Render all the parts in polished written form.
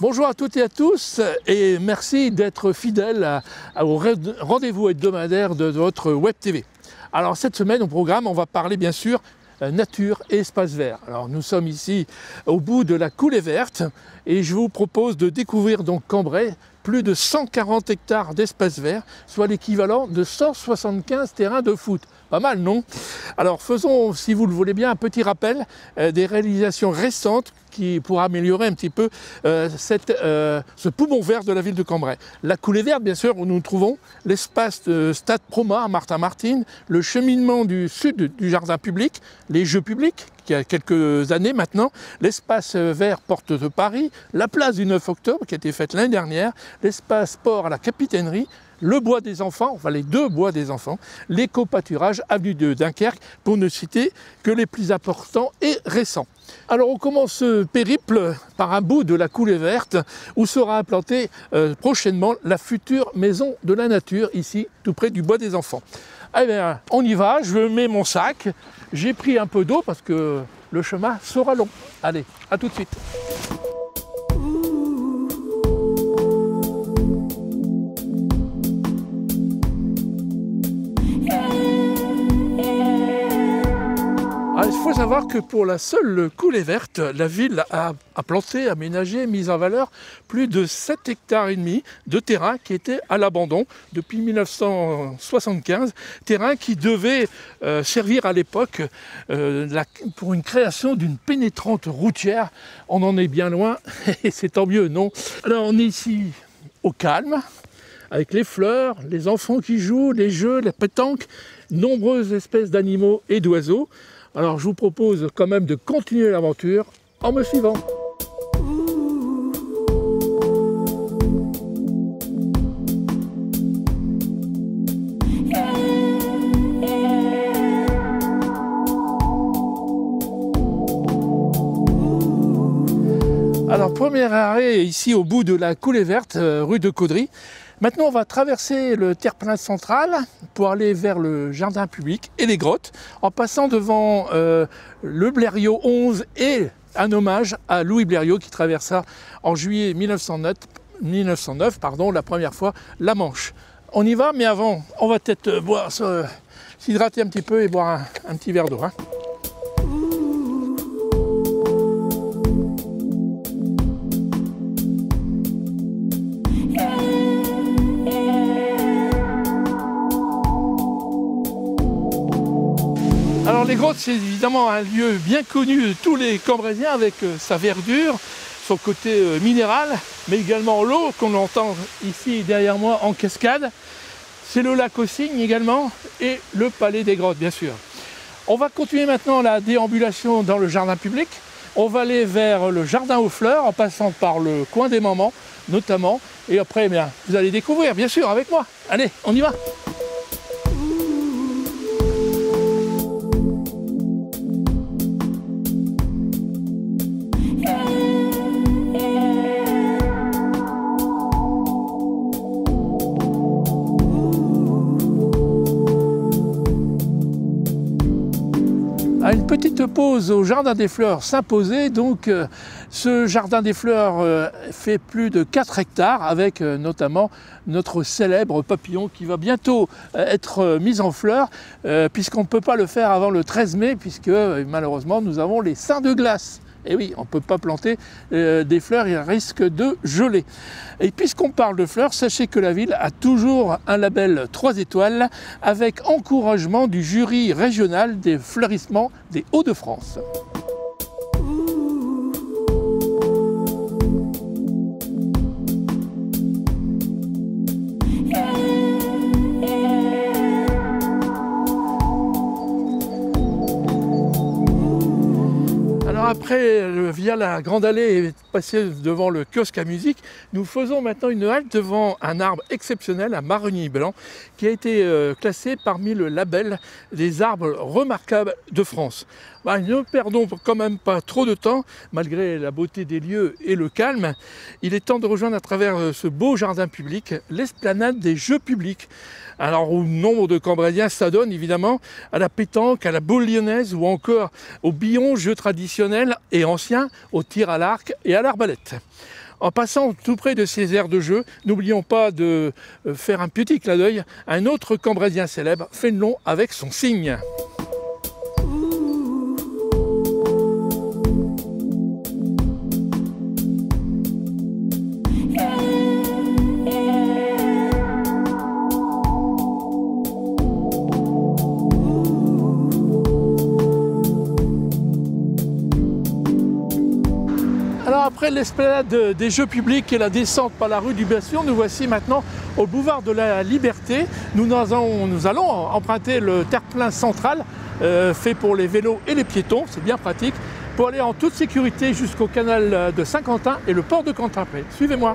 Bonjour à toutes et à tous et merci d'être fidèles au rendez-vous hebdomadaire de votre Web TV. Alors cette semaine au programme, on va parler bien sûr nature et espace vert. Alors nous sommes ici au bout de la coulée verte et je vous propose de découvrir donc Cambrai, plus de 140 hectares d'espace vert, soit l'équivalent de 175 terrains de foot. Pas mal, non? Alors faisons, si vous le voulez bien, un petit rappel des réalisations récentes pour améliorer un petit peu ce poumon vert de la ville de Cambrai. La coulée verte, bien sûr, où nous nous trouvons, l'espace de Stade Proma à Martin-Martin, le cheminement du sud du jardin public, les jeux publics, qui a quelques années maintenant, l'espace vert Porte de Paris, la place du 9 octobre qui a été faite l'année dernière, l'espace sport à la Capitainerie, le bois des enfants, enfin les deux bois des enfants, l'éco-pâturage avenue de Dunkerque, pour ne citer que les plus importants et récents. Alors on commence ce périple par un bout de la coulée verte où sera implantée prochainement la future maison de la nature, ici tout près du bois des enfants. Eh bien, on y va, je mets mon sac, j'ai pris un peu d'eau parce que le chemin sera long. Allez, à tout de suite. Il faut savoir que pour la seule coulée verte, la ville a planté, aménagé, mis en valeur plus de 7 hectares et demi de terrain qui étaient à l'abandon depuis 1975, terrain qui devait servir à l'époque pour une création d'une pénétrante routière. On en est bien loin et c'est tant mieux, non? Alors on est ici au calme, avec les fleurs, les enfants qui jouent, les jeux, la pétanque, nombreuses espèces d'animaux et d'oiseaux. Alors je vous propose quand même de continuer l'aventure en me suivant. Alors premier arrêt ici au bout de la coulée verte, rue de Caudry. Maintenant, on va traverser le terre-plein central pour aller vers le jardin public et les grottes, en passant devant le Blériot 11 et un hommage à Louis Blériot qui traversa en juillet 1909 la première fois la Manche. On y va, mais avant, on va peut-être s'hydrater un petit peu et boire un petit verre d'eau. Alors les grottes, c'est évidemment un lieu bien connu de tous les Cambraisiens avec sa verdure, son côté minéral, mais également l'eau qu'on entend ici derrière moi en cascade. C'est le lac aux Cygnes également et le palais des grottes bien sûr. On va continuer maintenant la déambulation dans le jardin public. On va aller vers le jardin aux fleurs en passant par le coin des mamans notamment. Et après, bien, vous allez découvrir bien sûr avec moi. Allez, on y va! Une petite pause au Jardin des Fleurs s'imposait, donc ce Jardin des Fleurs fait plus de 4 hectares avec notamment notre célèbre papillon qui va bientôt être mis en fleurs puisqu'on ne peut pas le faire avant le 13 mai puisque malheureusement nous avons les seins de glace. Et oui, on ne peut pas planter des fleurs, il risque de geler. Et puisqu'on parle de fleurs, sachez que la ville a toujours un label 3 étoiles avec encouragement du jury régional des fleurissements des Hauts-de-France. Après, via la grande allée et passer devant le kiosque à musique, nous faisons maintenant une halte devant un arbre exceptionnel, un marronnier blanc, qui a été classé parmi le label des arbres remarquables de France. Ne perdons quand même pas trop de temps, malgré la beauté des lieux et le calme. Il est temps de rejoindre à travers ce beau jardin public l'esplanade des Jeux publics. Alors au nombre de Cambraisiens s'adonnent évidemment à la pétanque, à la boule lyonnaise ou encore au billon, jeu traditionnel et ancien, au tir à l'arc et à l'arbalète. En passant tout près de ces aires de jeu, n'oublions pas de faire un petit clin d'œil à un autre Cambrédien célèbre, Fénelon avec son cygne. Alors après l'esplanade des Jeux publics et la descente par la rue du Bastion, nous voici maintenant au boulevard de la Liberté. Nous allons emprunter le terre-plein central fait pour les vélos et les piétons, c'est bien pratique, pour aller en toute sécurité jusqu'au canal de Saint-Quentin et le port de Cantrapé. Suivez-moi.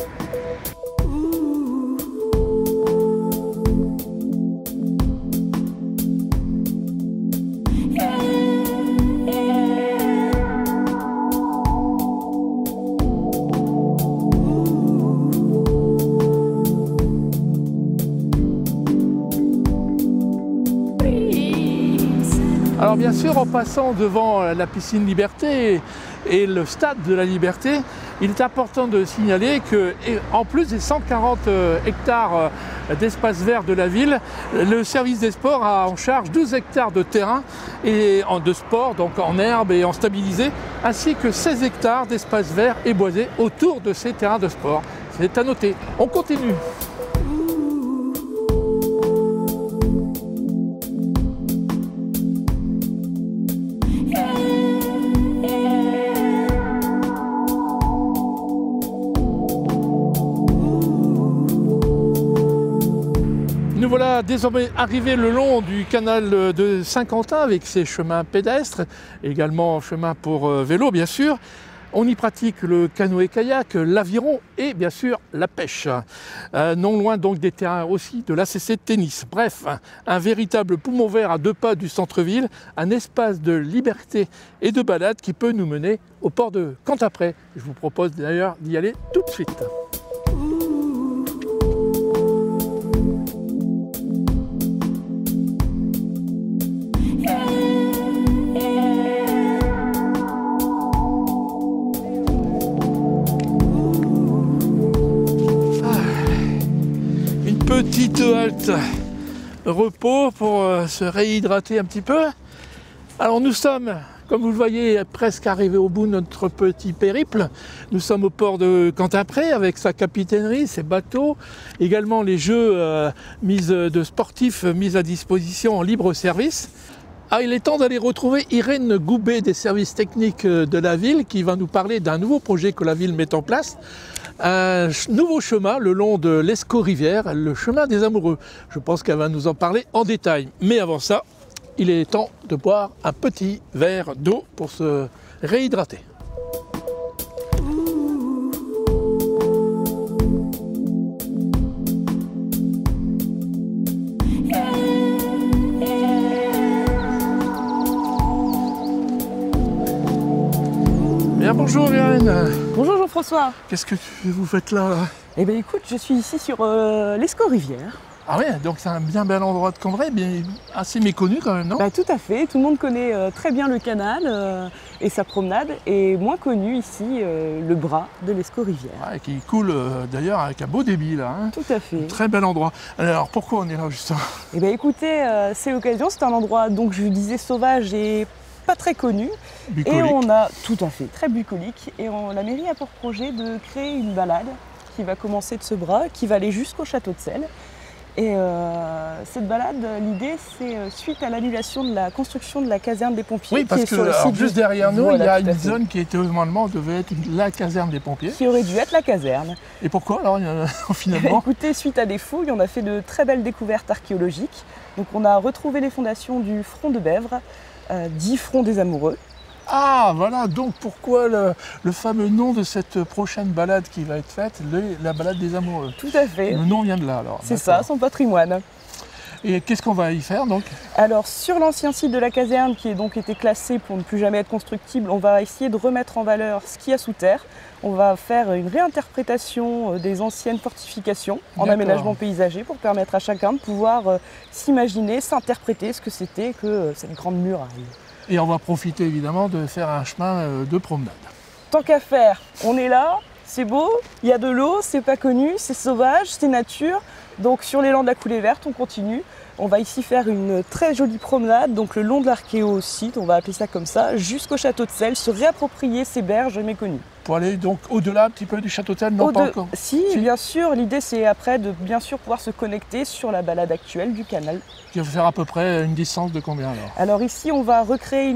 Alors bien sûr, en passant devant la piscine Liberté et le stade de la Liberté, il est important de signaler qu'en plus des 140 hectares d'espace vert de la ville, le service des sports a en charge 12 hectares de terrain de sport, donc en herbe et en stabilisé, ainsi que 16 hectares d'espace vert et boisé autour de ces terrains de sport. C'est à noter. On continue. Nous voilà désormais arrivés le long du canal de Saint-Quentin avec ses chemins pédestres, également chemin pour vélo bien sûr. On y pratique le canoë-kayak, l'aviron et bien sûr la pêche. Non loin donc des terrains aussi de l'ACC de tennis. Bref, un véritable poumon vert à 2 pas du centre-ville, un espace de liberté et de balade qui peut nous mener au port de Cantrapé. Je vous propose d'ailleurs d'y aller tout de suite. Petite halte repos pour se réhydrater un petit peu. Alors nous sommes, comme vous le voyez, presque arrivés au bout de notre petit périple. Nous sommes au port de Cantrapé avec sa capitainerie, ses bateaux, également les jeux de sportifs mis à disposition en libre service. Ah, il est temps d'aller retrouver Irène Goubet des services techniques de la ville qui va nous parler d'un nouveau projet que la ville met en place. Un nouveau chemin le long de l'Escaut-Rivière, le chemin des amoureux. Je pense qu'elle va nous en parler en détail. Mais avant ça, il est temps de boire un petit verre d'eau pour se réhydrater. Bien, bonjour Irène. Bonjour Jean-François. Qu'est-ce que vous faites là? Eh bien écoute, je suis ici sur l'Escaut-Rivière. Ah ouais, donc c'est un bien bel endroit de Cambrai, bien assez méconnu quand même, non? Tout à fait, tout le monde connaît très bien le canal et sa promenade, et moins connu ici le bras de l'Escaut-Rivière. Ouais, qui coule d'ailleurs avec un beau débit là. Hein. Tout à fait. Très bel endroit. Alors pourquoi on est là justement? Eh bien écoutez, c'est l'occasion, c'est un endroit, donc je disais sauvage et pas très connu. Bucolique. Et on a, tout à fait, très bucolique, et la mairie a pour projet de créer une balade qui va commencer de ce bras, qui va aller jusqu'au château de Celles. Et cette balade, l'idée, c'est suite à l'annulation de la construction de la caserne des pompiers. Oui, parce qui est sur le que site juste derrière nous, voilà, il y a tout à une fait. zone qui théoriquement devait être la caserne des pompiers. Qui aurait dû être la caserne. Et pourquoi alors finalement? Écoutez, suite à des fouilles, on a fait de très belles découvertes archéologiques. Donc on a retrouvé les fondations du front de Bèvres, dit front des amoureux. Ah voilà, donc pourquoi le fameux nom de cette prochaine balade qui va être faite, la balade des amoureux. Tout à fait. Le nom vient de là alors. C'est ça, son patrimoine. Et qu'est-ce qu'on va y faire donc? Alors sur l'ancien site de la caserne qui a donc été classé pour ne plus jamais être constructible, on va essayer de remettre en valeur ce qu'il y a sous terre. On va faire une réinterprétation des anciennes fortifications en aménagement paysager pour permettre à chacun de pouvoir s'imaginer, s'interpréter ce que c'était que cette grande muraille. Et on va profiter évidemment de faire un chemin de promenade. Tant qu'à faire, on est là, c'est beau, il y a de l'eau, c'est pas connu, c'est sauvage, c'est nature. Donc sur l'élan de la Coulée Verte, on continue. On va ici faire une très jolie promenade, donc le long de l'archéosite, on va appeler ça comme ça, jusqu'au château de Celles, se réapproprier ces berges méconnues. Pour aller donc au-delà un petit peu du château de Celles, non pas encore. Si, bien sûr, l'idée c'est après de bien sûr pouvoir se connecter sur la balade actuelle du canal. Qui va faire à peu près une distance de combien alors? Alors ici, on va recréer un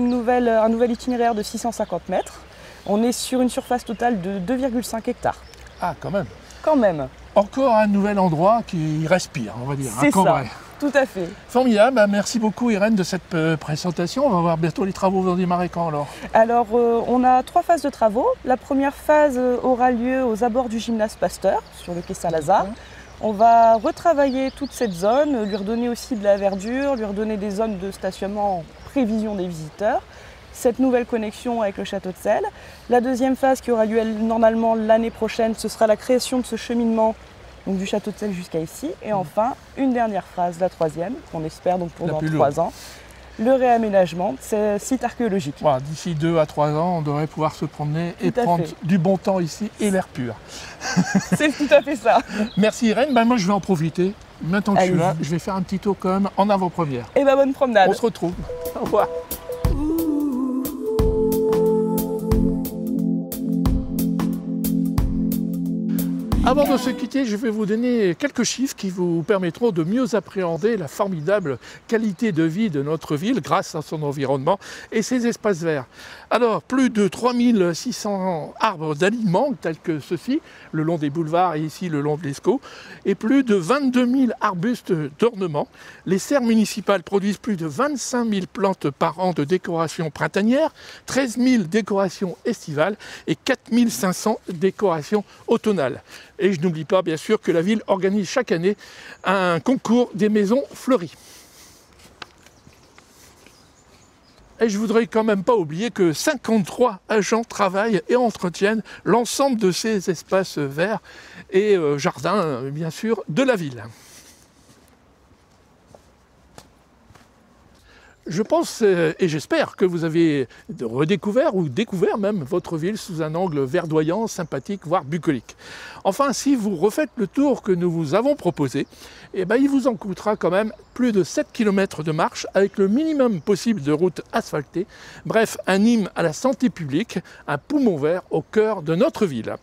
nouvel itinéraire de 650 mètres. On est sur une surface totale de 2,5 hectares. Ah, quand même. Quand même. Encore un nouvel endroit qui respire, on va dire. C'est ça, tout à fait. Formidable, merci beaucoup Irène de cette présentation. On va voir bientôt les travaux vont démarrer quand alors? Alors on a 3 phases de travaux. La première phase aura lieu aux abords du gymnase Pasteur, sur le quai Saint-Lazare. On va retravailler toute cette zone, lui redonner aussi de la verdure, lui redonner des zones de stationnement en prévision des visiteurs. Cette nouvelle connexion avec le château de Celles. La deuxième phase qui aura lieu normalement l'année prochaine, ce sera la création de ce cheminement donc du château de Celles jusqu'à ici. Et enfin, une dernière phase, la troisième, qu'on espère donc pour dans 3 ans, le réaménagement de ce site archéologique. Voilà, d'ici 2 à 3 ans, on devrait pouvoir se promener et prendre du bon temps ici et l'air pur. C'est tout à fait ça. Merci Irène, moi je vais en profiter. Maintenant que je suis là, je vais faire un petit tour quand même en avant-première. Et bonne promenade. On se retrouve. Au revoir. Avant de se quitter, je vais vous donner quelques chiffres qui vous permettront de mieux appréhender la formidable qualité de vie de notre ville grâce à son environnement et ses espaces verts. Alors, plus de 3600 arbres d'alignement tels que ceux-ci, le long des boulevards et ici le long de l'Escaut, et plus de 22 000 arbustes d'ornement. Les serres municipales produisent plus de 25 000 plantes par an de décoration printanière, 13 000 décorations estivales et 4 500 décorations automnales. Et je n'oublie pas bien sûr que la ville organise chaque année un concours des maisons fleuries. Et je ne voudrais quand même pas oublier que 53 agents travaillent et entretiennent l'ensemble de ces espaces verts et jardins, bien sûr, de la ville. Je pense et j'espère que vous avez redécouvert ou découvert même votre ville sous un angle verdoyant, sympathique, voire bucolique. Enfin, si vous refaites le tour que nous vous avons proposé, eh ben, il vous en coûtera quand même plus de 7 km de marche avec le minimum possible de routes asphaltées. Bref, un hymne à la santé publique, un poumon vert au cœur de notre ville.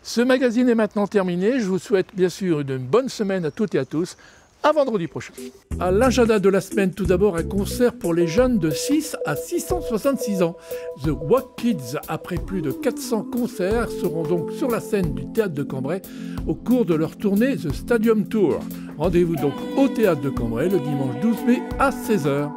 Ce magazine est maintenant terminé. Je vous souhaite bien sûr une bonne semaine à toutes et à tous. À vendredi prochain. À l'agenda de la semaine, tout d'abord, un concert pour les jeunes de 6 à 666 ans. The Wack Kids, après plus de 400 concerts, seront donc sur la scène du Théâtre de Cambrai au cours de leur tournée The Stadium Tour. Rendez-vous donc au Théâtre de Cambrai le dimanche 12 mai à 16h.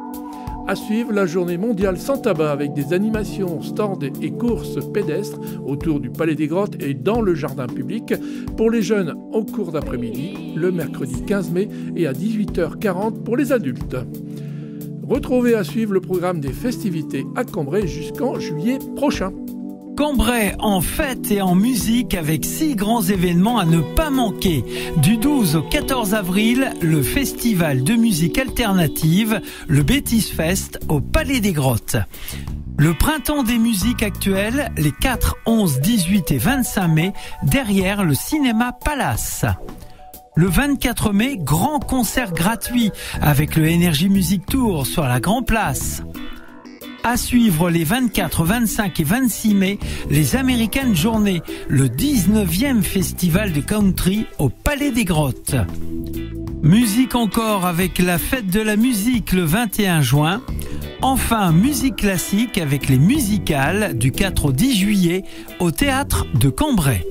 À suivre, la journée mondiale sans tabac avec des animations, stands et courses pédestres autour du Palais des Grottes et dans le jardin public pour les jeunes en cours d'après-midi, le mercredi 15 mai et à 18h40 pour les adultes. Retrouvez à suivre le programme des festivités à Cambrai jusqu'en juillet prochain. Cambrai en fête et en musique avec 6 grands événements à ne pas manquer. Du 12 au 14 avril, le festival de musique alternative, le Bêtise Fest au Palais des Grottes. Le printemps des musiques actuelles, les 4, 11, 18 et 25 mai, derrière le cinéma Palace. Le 24 mai, grand concert gratuit avec le Energy Music Tour sur la Grand Place. À suivre les 24, 25 et 26 mai, les American Journées, le 19e festival de country au Palais des Grottes. Musique encore avec la fête de la musique le 21 juin. Enfin, musique classique avec les musicales du 4 au 10 juillet au Théâtre de Cambrai.